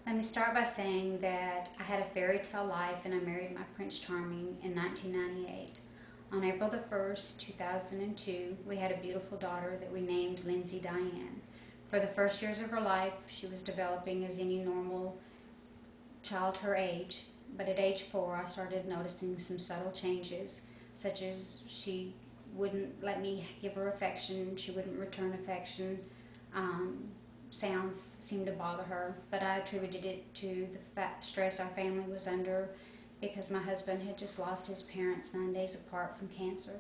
Let me start by saying that I had a fairy tale life and I married my Prince Charming in 1998. On April the 1st, 2002, we had a beautiful daughter that we named Lindsey Diane. For the first years of her life, she was developing as any normal child her age, but at age 4 I started noticing some subtle changes, such as she wouldn't let me give her affection, she wouldn't return affection, um, sounds seemed to bother her, but I attributed it to the stress our family was under because my husband had just lost his parents 9 days apart from cancer.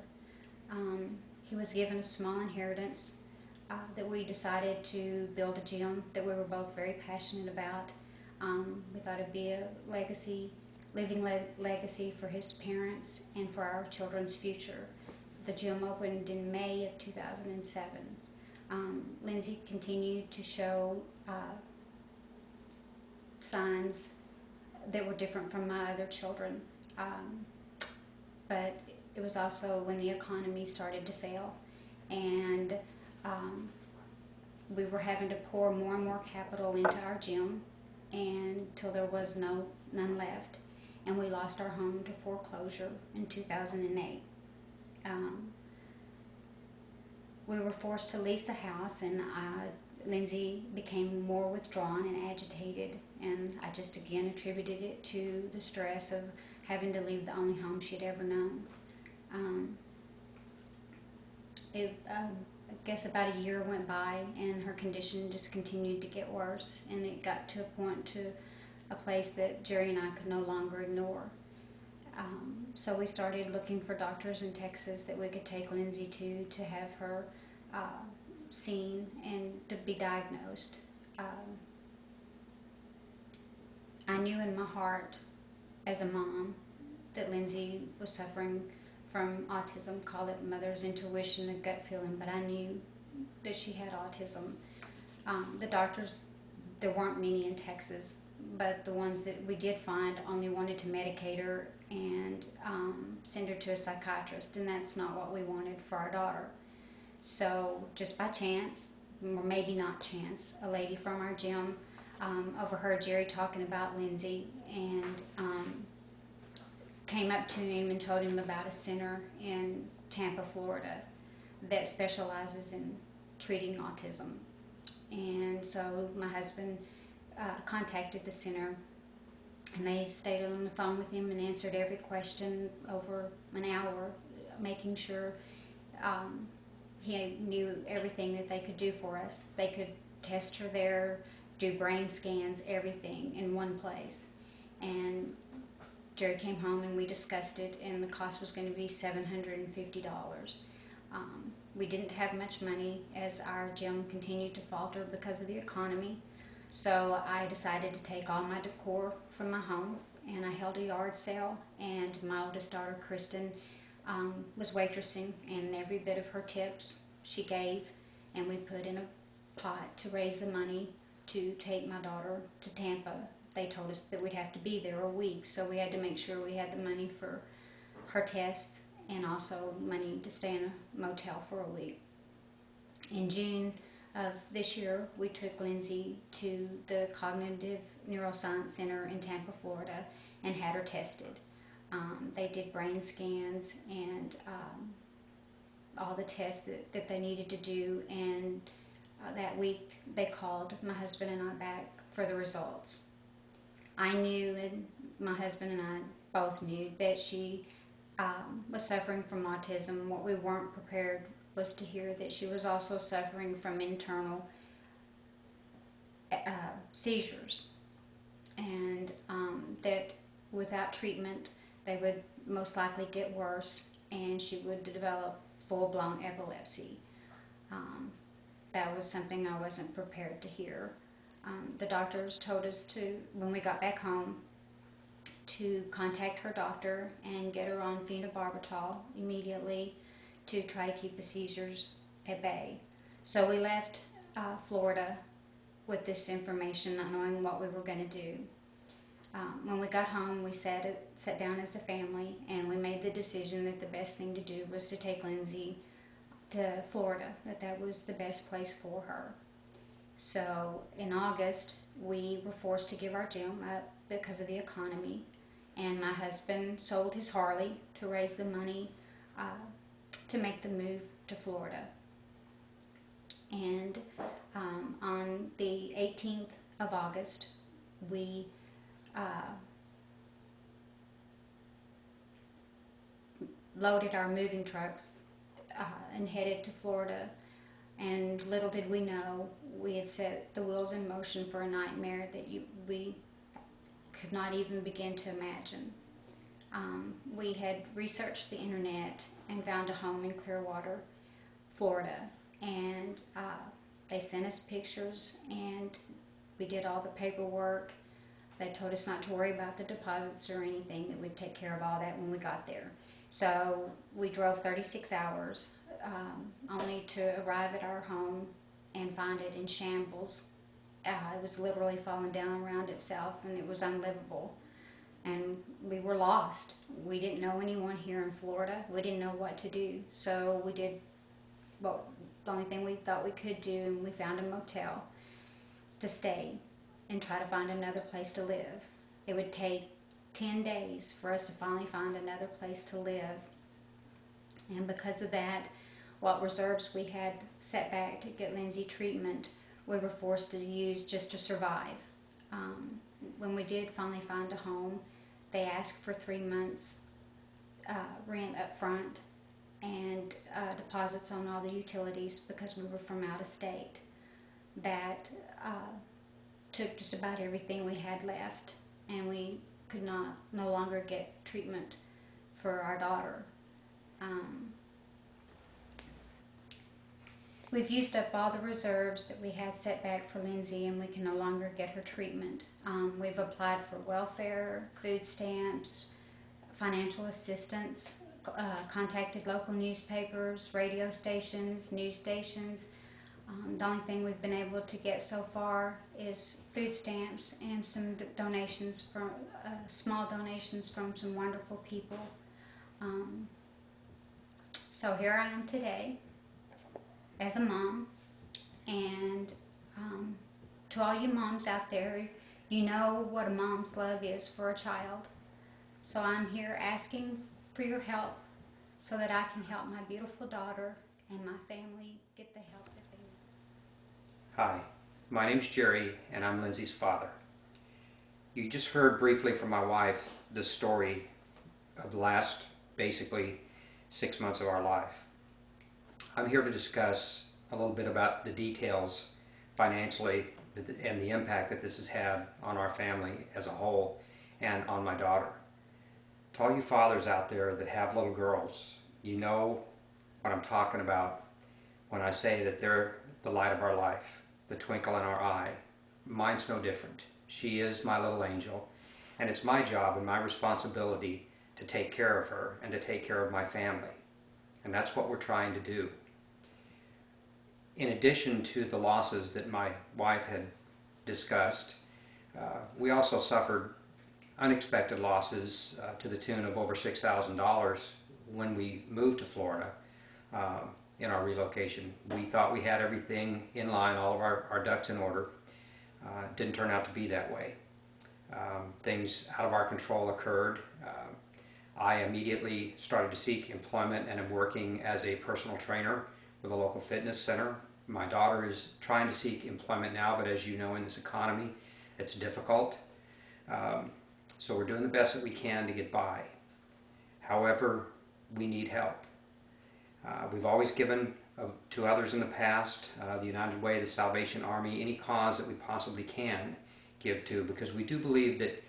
He was given a small inheritance that we decided to build a gym that we were both very passionate about. We thought it'd be a living legacy for his parents and for our children's future. The gym opened in May of 2007. Lindsey continued to show signs that were different from my other children, but it was also when the economy started to fail, and we were having to pour more and more capital into our gym until there was none left, and we lost our home to foreclosure in 2008. We were forced to lease the house, and Lindsey became more withdrawn and agitated, and I just again attributed it to the stress of having to leave the only home she'd ever known. I guess about a year went by, and her condition just continued to get worse, and it got to a place that Jerry and I could no longer ignore. So we started looking for doctors in Texas that we could take Lindsey to have her seen and to be diagnosed. I knew in my heart as a mom that Lindsey was suffering from autism. Call it mother's intuition, a gut feeling, but I knew that she had autism. The doctors, there weren't many in Texas, but the ones that we did find only wanted to medicate her and send her to a psychiatrist, and that's not what we wanted for our daughter. So just by chance, or maybe not chance, a lady from our gym overheard Jerry talking about Lindsey and came up to him and told him about a center in Tampa, Florida that specializes in treating autism. And so my husband contacted the center, and they stayed on the phone with him and answered every question over an hour, making sure he knew everything that they could do for us. They could test her there, do brain scans, everything in one place. And Jerry came home and we discussed it, and the cost was going to be $750. We didn't have much money as our gym continued to falter because of the economy. So I decided to take all my decor from my home, and I held a yard sale, and my oldest daughter, Kristen, was waitressing, and every bit of her tips she gave, and we put in a pot to raise the money to take my daughter to Tampa. They told us that we'd have to be there a week, so we had to make sure we had the money for her tests and also money to stay in a motel for a week. In June of this year, we took Lindsey to the Cognitive Neuroscience Center in Tampa, Florida, and had her tested. They did brain scans and all the tests that they needed to do, and that week they called my husband and I back for the results. I knew, and my husband and I both knew, that she was suffering from autism. What we weren't prepared was to hear that she was also suffering from internal seizures, and that without treatment they would most likely get worse and she would develop full-blown epilepsy. That was something I wasn't prepared to hear. The doctors told us to, when we got back home, to contact her doctor and get her on phenobarbital immediately to try to keep the seizures at bay. So we left Florida with this information, not knowing what we were going to do. When we got home, we sat down as a family, and we made the decision that the best thing to do was to take Lindsey to Florida, that was the best place for her. So in August, we were forced to give our gym up because of the economy, and my husband sold his Harley to raise the money to make the move to Florida. And on the 18th of August, we loaded our moving trucks and headed to Florida. And little did we know, we had set the wheels in motion for a nightmare that we could not even begin to imagine. We had researched the internet and found a home in Clearwater, Florida, and they sent us pictures, and we did all the paperwork. They told us not to worry about the deposits or anything, that we'd take care of all that when we got there. So we drove 36 hours only to arrive at our home and find it in shambles. It was literally falling down around itself, and it was unlivable. And we were lost. We didn't know anyone here in Florida. We didn't know what to do. So we did the only thing we thought we could do, and we found a motel to stay and try to find another place to live. It would take 10 days for us to finally find another place to live. And because of that, what reserves we had set back to get Lindsey treatment, we were forced to use just to survive. When we did finally find a home, they asked for 3 months rent up front and deposits on all the utilities because we were from out of state. That took just about everything we had left, and we could no longer get treatment for our daughter. We've used up all the reserves that we had set back for Lindsey, and we can no longer get her treatment. We've applied for welfare, food stamps, financial assistance, contacted local newspapers, radio stations, news stations. The only thing we've been able to get so far is food stamps and some donations, from small donations from some wonderful people. So here I am today as a mom, and to all you moms out there, you know what a mom's love is for a child. So I'm here asking for your help so that I can help my beautiful daughter and my family get the help that they need. Hi, my name's Jerry, and I'm Lindsey's father. You just heard briefly from my wife the story of the last, basically, 6 months of our life. I'm here to discuss a little bit about the details financially and the impact that this has had on our family as a whole and on my daughter. To all you fathers out there that have little girls, you know what I'm talking about when I say that they're the light of our life, the twinkle in our eye. Mine's no different. She is my little angel, and it's my job and my responsibility to take care of her and to take care of my family. And that's what we're trying to do. In addition to the losses that my wife had discussed, we also suffered unexpected losses to the tune of over $6,000 when we moved to Florida in our relocation. We thought we had everything in line, all of our ducks in order. It didn't turn out to be that way. Things out of our control occurred. I immediately started to seek employment and am working as a personal trainer with a local fitness center. My daughter is trying to seek employment now, but as you know, in this economy, it's difficult. So we're doing the best that we can to get by. However, we need help. We've always given to others in the past, the United Way, the Salvation Army, any cause that we possibly can give to, because we do believe that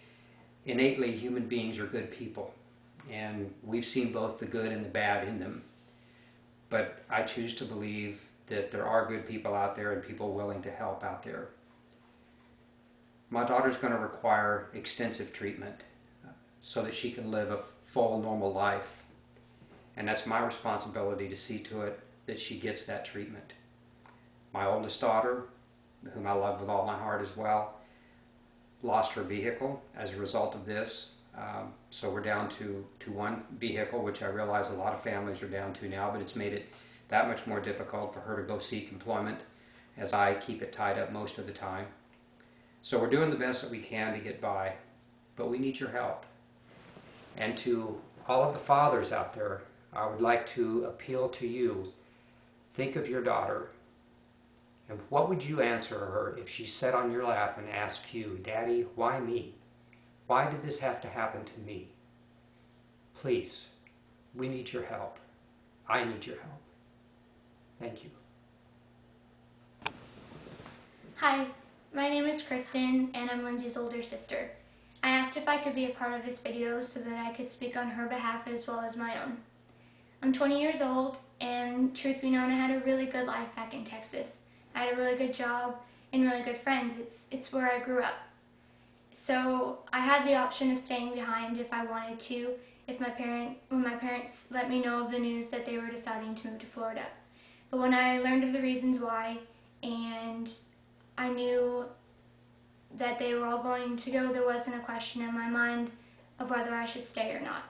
innately human beings are good people, and we've seen both the good and the bad in them. But I choose to believe that there are good people out there and people willing to help out there. My daughter's going to require extensive treatment so that she can live a full, normal life. And that's my responsibility to see to it that she gets that treatment. My oldest daughter, whom I love with all my heart as well, lost her vehicle as a result of this. So we're down to one vehicle, which I realize a lot of families are down to now, but it's made it that much more difficult for her to go seek employment as I keep it tied up most of the time. So we're doing the best that we can to get by, but we need your help. And to all of the fathers out there, I would like to appeal to you. Think of your daughter, and what would you answer her if she sat on your lap and asked you, "Daddy, why me? Why did this have to happen to me?" Please, we need your help. I need your help. Thank you. Hi, my name is Kristen, and I'm Lindsay's older sister. I asked if I could be a part of this video so that I could speak on her behalf as well as my own. I'm 20 years old, and truth be known, I had a really good life back in Texas. I had a really good job and really good friends. It's where I grew up. So I had the option of staying behind if I wanted to, when my parents let me know of the news that they were deciding to move to Florida. But when I learned of the reasons why, and I knew that they were all going to go, there wasn't a question in my mind of whether I should stay or not.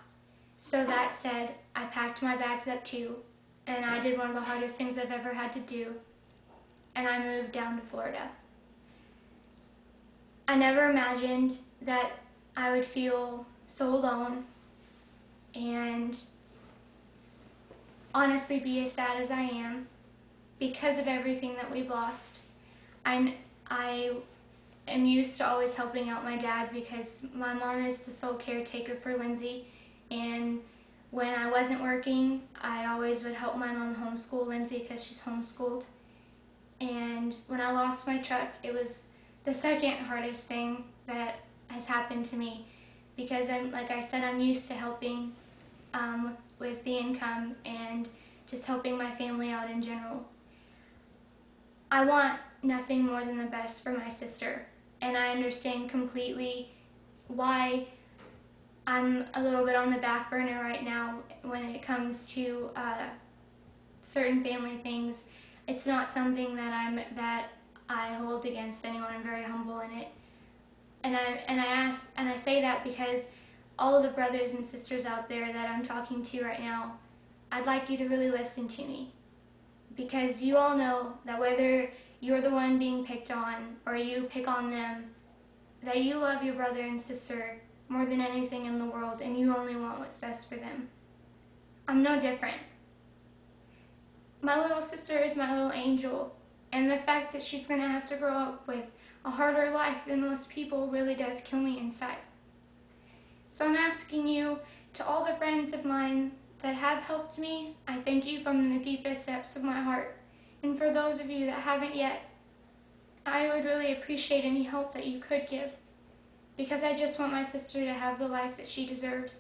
So that said, I packed my bags up too, and I did one of the hardest things I've ever had to do, and I moved down to Florida. I never imagined that I would feel so alone and honestly be as sad as I am because of everything that we've lost. I am used to always helping out my dad because my mom is the sole caretaker for Lindsay, and when I wasn't working, I always would help my mom homeschool Lindsay because she's homeschooled. And when I lost my truck, it was the second hardest thing that has happened to me because like I said, I'm used to helping with the income and just helping my family out in general. I want nothing more than the best for my sister, and I understand completely why I'm a little bit on the back burner right now when it comes to certain family things. It's not something that I hold against anyone. I'm very humble in it, and I say that because all of the brothers and sisters out there that I'm talking to right now, I'd like you to really listen to me, because you all know that whether you're the one being picked on or you pick on them, that you love your brother and sister more than anything in the world, and you only want what's best for them. I'm no different. My little sister is my little angel, and the fact that she's going to have to grow up with a harder life than most people really does kill me inside. So I'm asking you, to all the friends of mine that have helped me, I thank you from the deepest depths of my heart. And for those of you that haven't yet, I would really appreciate any help that you could give, because I just want my sister to have the life that she deserves.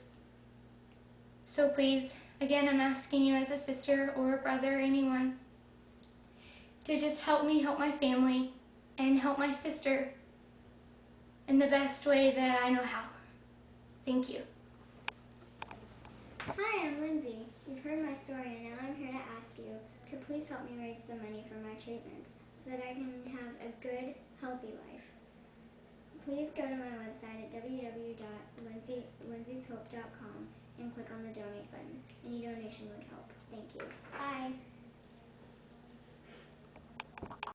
So please, again, I'm asking you as a sister or a brother or anyone to just help me help my family and help my sister in the best way that I know how. Thank you. Hi, I'm Lindsay. You've heard my story, and now I'm here to ask you to please help me raise the money for my treatment so that I can have a good, healthy life. Please go to my website at www.lindsayhope.com and click on the donate button. Any donation would help. Thank you. Bye.